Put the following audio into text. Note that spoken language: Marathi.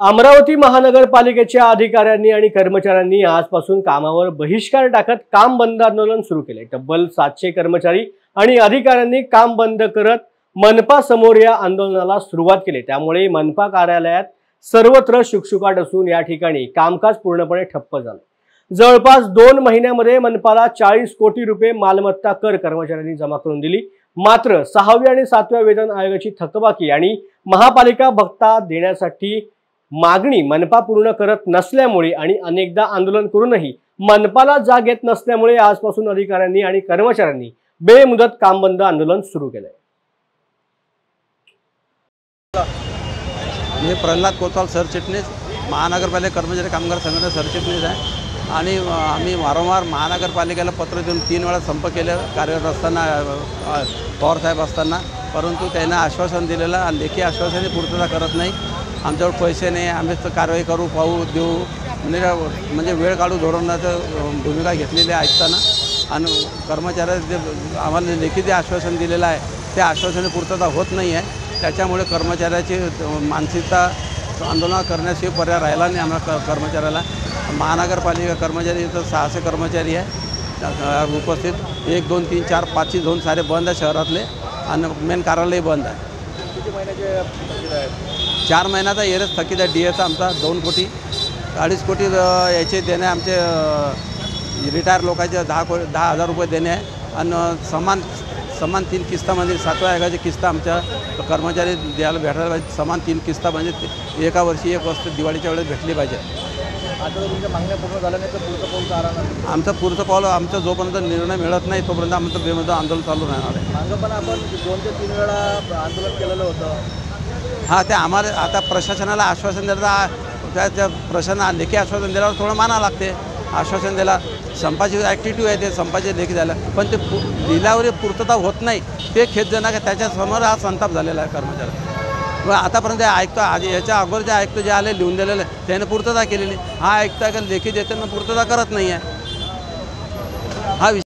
अमरावती महानगरपालिकेच्या अधिकाऱ्यांनी आणि कर्मचाऱ्यांनी आजपासून कामावर बहिष्कार टाकत काम बंद आंदोलन सुरू केले। तब्बल 700 कर्मचारी आणि अधिकाऱ्यांनी काम बंद करत मनपा समोर या आंदोलनाला सुरुवात केली। त्यामुळे मनपा कार्यालयात सर्वत्र शुकशुकाट असून या ठिकाणी कामकाज पूर्णपणे ठप्प झाले। जवळपास 2 महिन्यांमध्ये मनपाला 40 कोटी रुपये मालमत्ता कर कर्मचाऱ्यांनी जमा करून दिली। मात्र 6व्या आणि 7व्या वेतन आयोगाची थकबाकी आणि महापालिका भत्ता देण्यासाठी मागणी मनपा पूर्ण करत नसल्यामुळे आणि अनेकदा आंदोलन करूनही मनपाला जाग येत नसल्यामुळे आजपासून अधिकाऱ्यांनी आणि कर्मचाऱ्यांनी बेमुदत काम बंद आंदोलन सुरू केले। मी प्रल्हाद कोतवाल सरचिटणीस महानगरपालिका कर्मचारी कामगार संघटना सरचिटणीस आहे आणि आम्ही वारंवार महानगरपालिकेला पत्र देऊन 3 वेळा संप केले कार्यरत असताना पवार साहेब असताना, परंतु त्यांना आश्वासन दिलेलं लेखी आश्वासनाची पूर्तता करत नाही। आमच्यावर पैसे नाही, आम्हीच कारवाई करू पाहू देऊ म्हणजे वेळ काढू धोरणाचं भूमिका घेतलेली आहे ऐकताना आणि कर्मचाऱ्याचे आम्हाला लेखी जे आश्वासन दिलेलं आहे त्या आश्वासनाची पूर्तता होत नाही आहे। त्याच्यामुळे कर्मचाऱ्याची मानसिकता आंदोलन करण्याशिवाय पर्याय राहिला नाही आम्हाला कर्मचाऱ्याला। महानगरपालिका कर्मचारी इथं 600 कर्मचारी आहे उपस्थित, 1 2 3 4 5 झोन सारे बंद आहे शहरातले आणि मेन कार्यालय बंद आहे। किती महिन्याचे 4 महिन्याचा एरज थकीत आहे। डीएचा आमचा 2 कोटी 2.5 कोटी याचे देणे आमचे रिटायर लोकांचे 10,000 रुपये देणे आहे आणि समान 3 किस्तामध्ये 7व्या आयोगाची किस्त आमच्या कर्मचारी द्यायला भेटायला पाहिजे। समान 3 किस्ता म्हणजे एका वर्षी एक वस्तू दिवाळीच्या वेळेस भेटली पाहिजे। आता तुमच्या मागण्या पूर्ण झाल्या नाही तर पुढचं पाऊल काय राहणार? आमचं पुढचं पाऊल आमचा जोपर्यंत निर्णय मिळत नाही तोपर्यंत आमचं बेमुदत आंदोलन चालू राहणार आहे। मागं पण आपण 2 ते 3 वेळा आंदोलन केलेलं होतं। हां, ते आम्हाला आता प्रशासनाला आश्वासन देता त्या प्रशासनाला लेखी आश्वासन दिल्यावर थोडं मानावं लागते। आश्वासन दिला संपाची ॲक्टिव्हिटी आहे ते संपाचे लेखी झालं पण ते दिल्यावर पूर्तता होत नाही ते खेदजनक आहे। त्याच्यासमोर हा संताप झालेला आहे कर्मचारी। मग आतापर्यंत आयुक्त आधी याच्या अगोदर जे आयुक्त जे आले लिहून दिलेले त्याने पूर्तता केलेली, हा आयुक्त लेखी देताना पूर्तता करत नाही आहे। हा